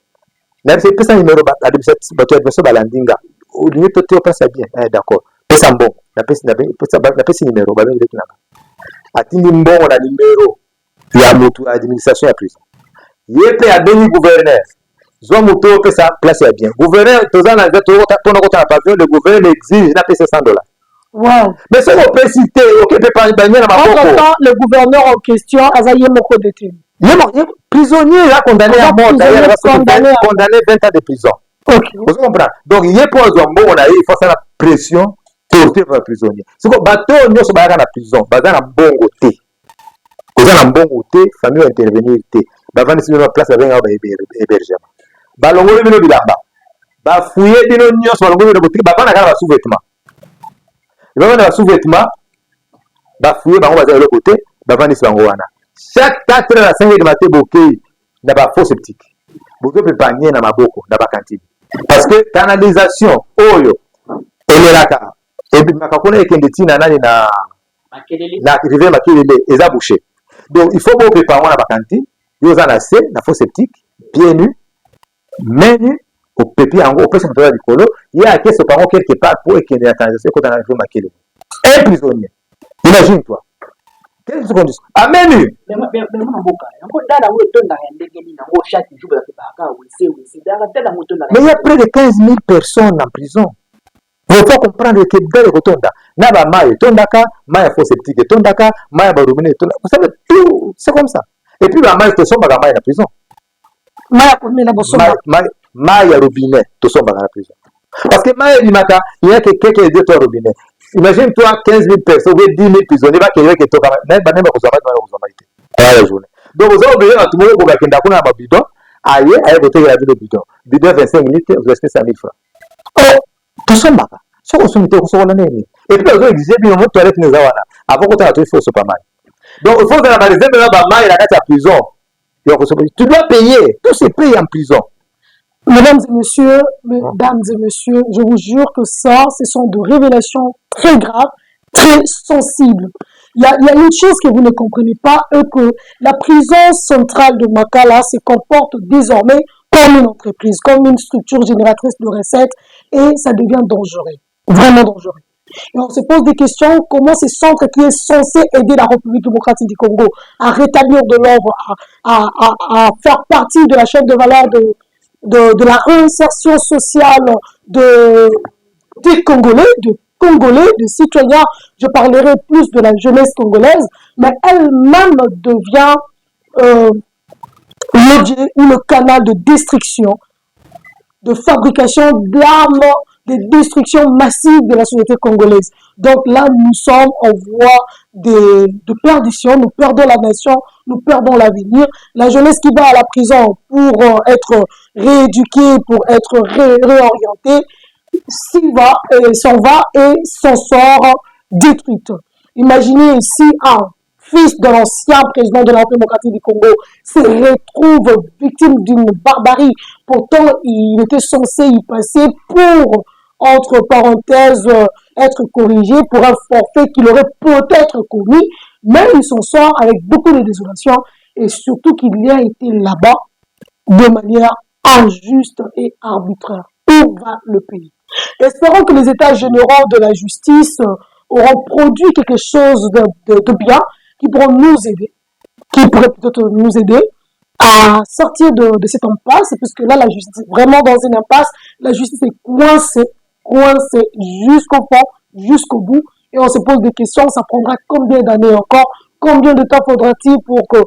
S2: na pesa numéro administration balandinga olingi tote opesa bien d'accord pesa mbongo na pesi numéro babengi kinanga atindi mbongo na numéro ya motu administration ya prison ye pe abengi gouverneur zwa moto opesa place ya bien gouverneur toza na nzete mpona kota na pavillon le gouverneur exige na pesa $100.
S1: Wow.
S2: Mais c'est une opacité, ok,
S1: le gouverneur en question, Azaye Moko détenu.
S2: Prisonnier, là, condamné à mort, d'ailleurs, condamné 20 ans de prison.
S1: Ok.
S2: Vous comprenez? Donc, il y a pour un bon, il faut faire la pression, torture pour le prisonnier. C'est comme, bateau, nous sommes dans la prison, dans un bon côté. Dans un bon côté, famille intervenir, avant de se mettre en place avec un hébergement. Balongo, il y a un bilamba. Bafouiller, il y a un sous-vêtement. Il va y avoir sous-vêtements, bafouiller, on va de l'autre côté, bavani sangwana. Chaque 4 heures à 5 heures du matin, bokeh, n'a pas faux sceptique. Bokeh peut pas nier na maboko, n'a pas cantine. Parce que canalisation, oyo, eleraka, et puis makakona ekendeti na nani na rivière Makelele, eza bouché. Donc il faut bokeh pas na ba cantine, yo za na C, na faux sceptique, pieds nus, mains nues. Au pépi en gros, au pèse de l'icolo, il y a quelque part quelque part pour qu'il y ait la canalisation quand on arrive à Makelele. Un prisonnier. Imagine-toi. Quelle seconde? Amen. Mais il y a près de 15 000 personnes en prison. Il faut comprendre que dans le Rotonda, Naba Maya Tondaka, Maya faux sceptique Tondaka, Maya Barumine Tondaka. Vous savez, tout, c'est comme ça. Et puis la Maya Tesson Bagamaya en prison. Maya robinet, tout ça dans la prison. Parce que Maya Limaka, il y a quelqu'un qui est deux robinet. Imagine-toi 15 000 personnes, 10 000 prisonniers, il va quelqu'un qui est tout la journée. Donc vous avez oublié à tout le monde qui est dans un bidon, aïe, voter la vie de bidon. Bidon 25 minutes, vous achetez 5 000 francs. Oh, tout ça, Maka. Ça, on se met au sol. Et puis, vous avez dit, bien, on toilette nous avons. Avant qu'on t'ait fait, c'est pas mal. Donc, il faut que la maladie, il y a la prison. Tu dois payer. Tout se paye en prison.
S1: Mesdames et messieurs, je vous jure que ça, ce sont de révélations très graves, très sensibles. Il y a une chose que vous ne comprenez pas, que la prison centrale de Makala se comporte désormais comme une entreprise, comme une structure génératrice de recettes, et ça devient dangereux, vraiment dangereux. Et on se pose des questions, comment ce centre qui est censé aider la République démocratique du Congo à rétablir de l'ordre, à faire partie de la chaîne de valeur de la réinsertion sociale des Congolais, de citoyens, je parlerai plus de la jeunesse congolaise, mais elle-même devient l'objet ou le canal de destruction, de fabrication d'armes, de destruction massive de la société congolaise. Donc là, nous sommes en voie de perdition, nous perdons la nation, nous perdons l'avenir. La jeunesse qui va à la prison pour être rééduquée, pour être réorientée, s'en va et s'en sort détruite. Imaginez si un fils de l'ancien président de la République démocratique du Congo se retrouve victime d'une barbarie. Pourtant, il était censé y passer pour, entre parenthèses, être corrigé pour un forfait qu'il aurait peut-être commis, mais il s'en sort avec beaucoup de désolation et surtout qu'il y a été là-bas de manière injuste et arbitraire. Où va le pays? Espérons que les états généraux de la justice auront produit quelque chose de bien qui pourront nous aider, qui pourrait peut-être nous aider à sortir de cette impasse, puisque là, la justice est vraiment dans une impasse, la justice est coincée jusqu'au fond, jusqu'au bout, et on se pose des questions, ça prendra combien d'années encore, combien de temps faudra-t-il pour que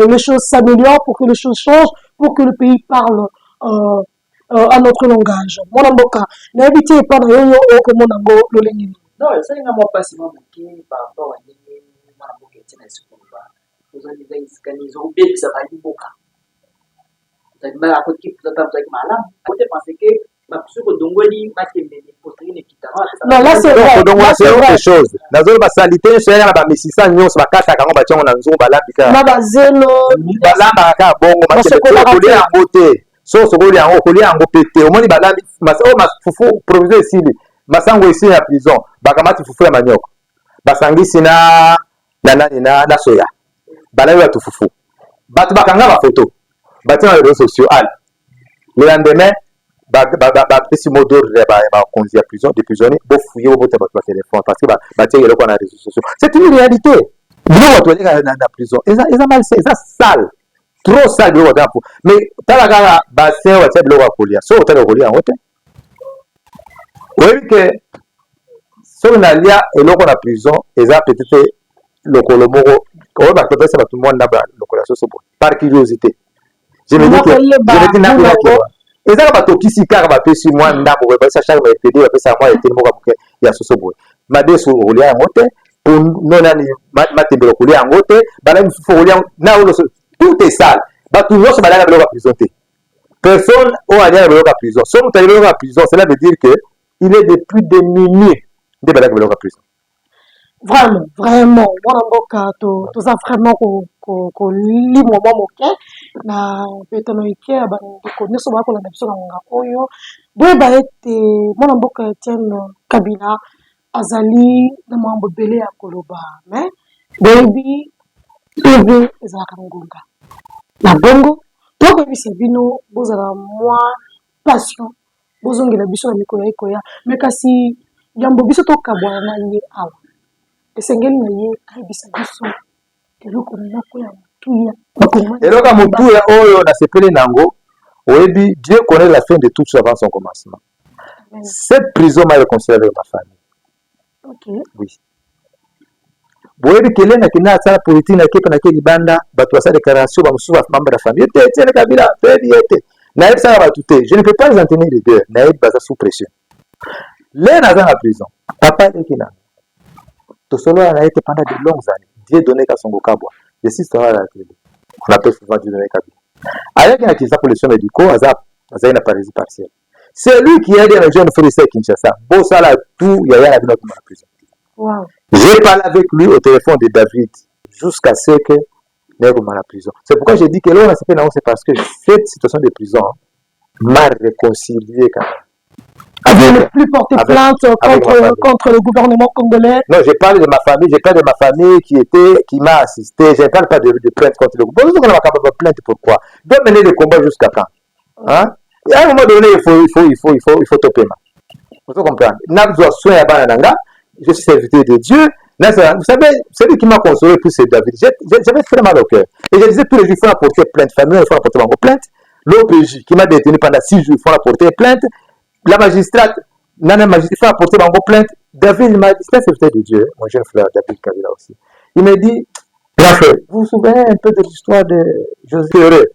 S1: les choses s'améliorent, pour que les choses changent, pour que le pays parle à notre langage. Mon amboka, n'habitez pas dans yo que mon ambo le lengi.
S3: Non, ça n'est pas si mon qui par rapport à l'ennemi, mon amboka est un escroc. Vous avez des organismes ou bien ça va y boka. Ça dit mal à côté qui peut être avec malade. Côté penser que ma psy ko dongoli ma tembe ni potrine qui t'a.
S1: Non, là c'est vrai.
S2: Donc c'est autre chose. Na zolo ba salité chez na ba misisa nyonso ba kata kango ba tchongo na nzungu ba lambika.
S1: Na ba zelo,
S2: ba lamba ka bongo ma tembe ko li en beauté. So sokoli yango koli yango pété omoni balambi fufu provisoire esili masango esi ya prison bakamati fufu ya manioko basangisi na soya balayi ya tufufu bato bakanga ba photo batina les réseaux sociaux al le lendemain bapesi mot d'ordre ya bakonzi ya prison de prisonnier bofouye bobota bato batelefone parce que batie eloko na réseaux sociaux. C'est une réalité. Biloko bato baleka na prison eza mal, eza sale, trop sale biloko bato po. Mais tala kaka bassin batia biloko ya kolia so otala kolia yango te oyebi ke soki nalia eloko na prison eza peut-être lokolo moko oyo bakopesa bato mwa ndaba lokolo ya soso par curiosité. Je me dis que nakoyaki ezaka batokisi kaka bapesi mwa ndako bapesa chaque mercredi bapesa mwa eteni moko moke ya soso boye madeso kolia yango te nonani matembelo kolia yango te bala misufu kolia na oyo tout est sale bato nyonso baliaka biloko ya prison te personne oyo aliaka biloko ya prison so moto ali biloko ya prison cela veut dire que il est de plus de minuit nde baliaka biloko ya prison.
S1: Vraiment, mwana mboka toza vraiment kolimwa mwa moke na petano ike ya bandeko nyonso bakolanda biso na ngonga oyo boyeba ete mwana mboka Etienne Kabila azali na mambo ebele ya koloba mais boyebi PV ezalaka ngonga na bongo tokoyebisa bino bozala mwa passion bozongela biso na mikolo ya ekoya mais kasi yambo biso tokabwana na ye awa esengeli na ye ayebisa biso eloko moko ya motuya
S2: eloko ya motuya oyo nasepeli nango oyebi Dieu connaît la fin de tout avant son commencement. Cette prison m'a réconcilié avec ma famille.
S1: Okay.
S2: Oui. Boyebi kelengaki na asala politique nakepe nake libanda bato basala déclaration bamosusu bamembre ya famille ete Etienne Kabila toyebi ete nayebi saka bato te je ne peux pas les en tenir rigueur nayebi baza sous pression le naza na prison papa eleki nango tosolola na ete pendant de longues années Dieu donné Kasongo Kabwa je suis sur la télé on appelle souvent Dieu donné Kabila ayaki na kisa pour les soins médicaux azali na paralysie partielle c'est lui qui aide les jeunes frères à Kinshasa bosala tout yaya na bino na prison.
S1: Wow.
S2: J'ai parlé avec lui au téléphone de David jusqu'à ce que n'est pas la prison. C'est pourquoi j'ai dit que là, c'est parce que cette situation de prison m'a réconcilié quand même.
S1: Vous ne plus porter plainte contre le gouvernement congolais.
S2: Non, je parle de ma famille, qui m'a assisté. Je ne parle pas de plainte contre le gouvernement. On n'a pas de plainte, pourquoi? De mener le combat jusqu'à quand? Hein? Et à un moment donné, il faut topper. Vous comprenez? N'a besoin de soins à Banananga. Je suis serviteur de Dieu. Vous savez, celui qui m'a consolé le plus, c'est David. J'avais très mal au cœur. Et je disais tous les jours, il faut apporter plainte. Famille, il faut apporter plainte. L'OPJ, qui m'a détenu pendant 6 jours, il faut apporter plainte. La magistrate, il faut apporter plainte. David, il m'a dit, c'est serviteur de Dieu. Mon jeune frère, David Kabila aussi. Il m'a dit, vous vous souvenez un peu de l'histoire de José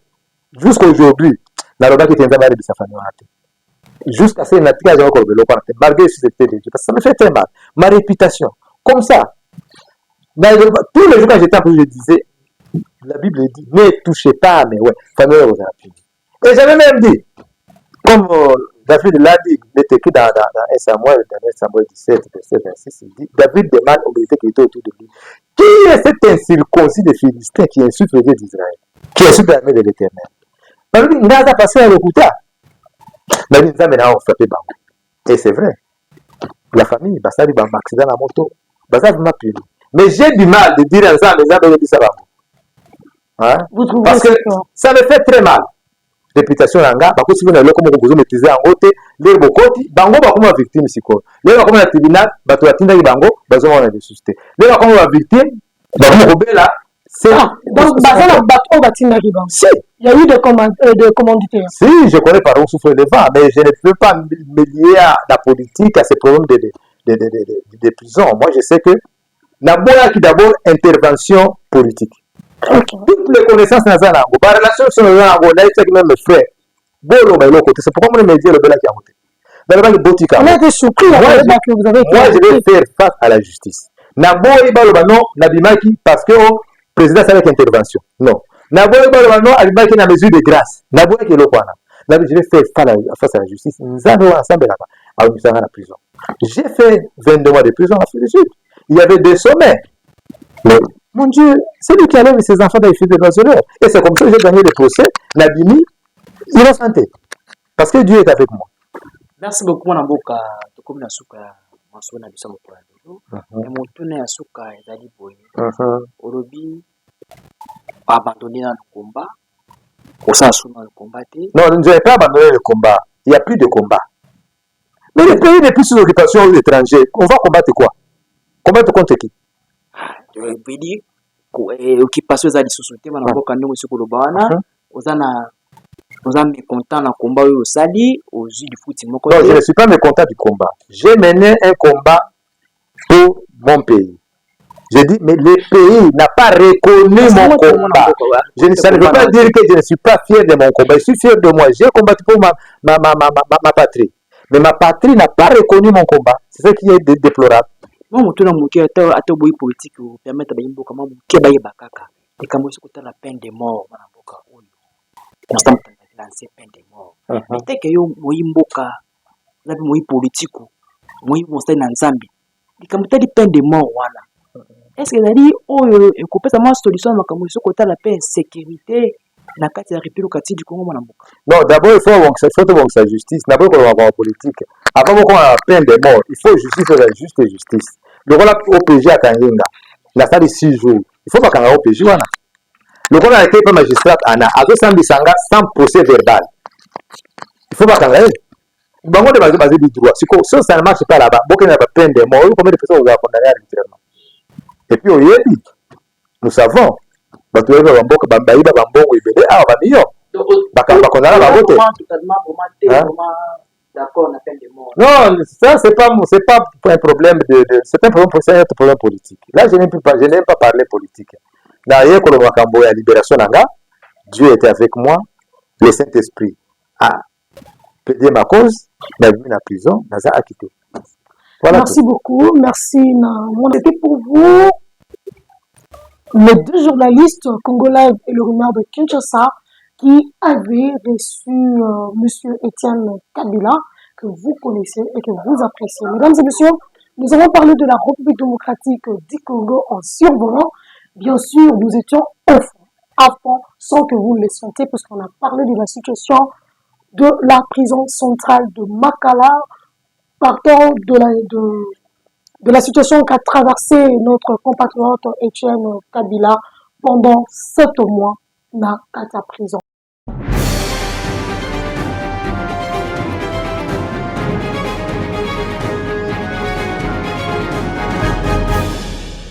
S2: jusqu'à aujourd'hui, la roba qui était en train de sa famille. Jusqu'à ce que malgré ce que parce que ça me fait très mal. Ma réputation, comme ça. Tous les jours quand j'étais en prison, je disais, la Bible dit, ne touchez pas, mais ouais, famille vous a appris. Et j'avais même dit, comme David l'a dit, il est écrit dans 1 Samuel, dans 1 Samuel 17, verset 26, il dit, David demande aux militaires qui étaient autour de lui, qui est cet incirconcis des Philistins qui insulte le Dieu d'Israël, qui insulte l'armée de l'Éternel? Parce qu'il n'a pas passé à l'Okuta. Mais nous avons frappé Bango. Et c'est vrai. La famille, Bassali Bamba, accident à la moto, Bassali m'a puni. Mais j'ai du mal de dire à ça, mais ça dit ça Bango. Parce que ça me fait très mal. Réputation Langa, parce que si vous avez comme vous maîtrisez en haute, les Bokoti, Bango va comme victime ici. Les va comme la tribunal, Bato Atinda Bango, Bazo on a des suscités. Les va comme victime, Bango Robela.
S1: Donc,
S2: si.
S1: Il y a eu des commanditaires.
S2: Si, je connais par où souffre le vent, mais je ne peux pas me lier à la politique, à ces problèmes de prison. Moi, je sais que d'abord intervention politique. Okay. Toutes les connaissances dans la relation sur le même mes frères. C'est pourquoi moi, je me dis le bel qui a monté.
S1: On a été surpris que vous avez
S2: moi, je vais faire face à la justice. Parce que le président c'est avec intervention. Non. Avec une mesure de grâce. Je vais faire face à la justice. Nous allons ensemble à la prison. J'ai fait 22 mois de prison en Afrique du Sud. Il y avait des sommets. Mais, mon Dieu, c'est lui qui allait avec ses enfants dans les filles de l'oiseleur. Et c'est comme ça que j'ai gagné le procès. Nabimi, innocenté. Parce que Dieu est avec moi.
S3: Merci beaucoup, Namboka. Comme la souka, Masona Bissamo Prado. Et mon tourné à souka, Zali Boy. Orobi. pas abandonné dans le combat. Au sens où dans le combat.
S2: Non, je n'ai pas abandonné le combat. Il n'y a plus de combat. Mais le pays n'est plus sous occupation étrangère. On va combattre quoi? Combattre contre qui?
S3: Je veux dire, occupation des sociétés, on a beaucoup de gens qui sont mécontents dans le combat au Sali, aux yeux du foot.
S2: Non, je ne suis pas mécontent du combat. J'ai mené un combat pour mon pays. Je dis, mais le pays n'a pas reconnu mon combat. Ça ne veut pas dire que je ne suis pas fier de mon combat. Je suis fier de moi. J'ai combattu pour ma patrie. Mais ma patrie n'a pas reconnu mon combat. C'est ça qui est déplorable.
S3: Moi, je suis un politique qui permet de la peine de mort. Constamment lancer peine de mort. Mais dès que yo moyimboka, la politique, moyi monster dans Zambie. Il comme telle peine de mort voilà. Est-ce que ça dit oh et couper ça ma solution makambo sur côté la paix sécurité na kati ya République du Congo mwanamboka.
S2: Non, d'abord il faut sa justice, d'abord pour avoir politique. Avant qu'on a peine de mort, il faut justice la juste justice. Le rôle OPG à Kanginga, la salle de 6 jours. Il faut pas qu'on a OPG voilà. Le rôle a été par magistrat Anna, à 200 sans procès verbal. Il faut pas qu'on ait. Bon, on est basé du droit. Si ça ne marche pas là-bas, beaucoup n'a pas peine de mort. Combien de personnes vous avez condamné arbitrairement? Et puis, nous savons. Non, ça c'est pas un problème c'est un problème politique. Là, je n'aime pas parler politique. D'ailleurs, quand on a la libération d'Anga, Dieu était avec moi, le Saint-Esprit a plaidé ma cause, m'a mis en prison, n'a pas quitté.
S1: Voilà. Merci beaucoup, merci. C'était pour vous les 2 journalistes congolais et le rumeur de Kinshasa qui avaient reçu M. Étienne Kabila, que vous connaissez et que vous appréciez. Mesdames et messieurs, nous avons parlé de la République démocratique du Congo en survolant. Bien sûr, nous étions à fond, sans que vous le sentiez, puisqu'on a parlé de la situation de la prison centrale de Makala, partant de la situation qu'a traversé notre compatriote Étienne Kabila pendant 7 mois dans la prison.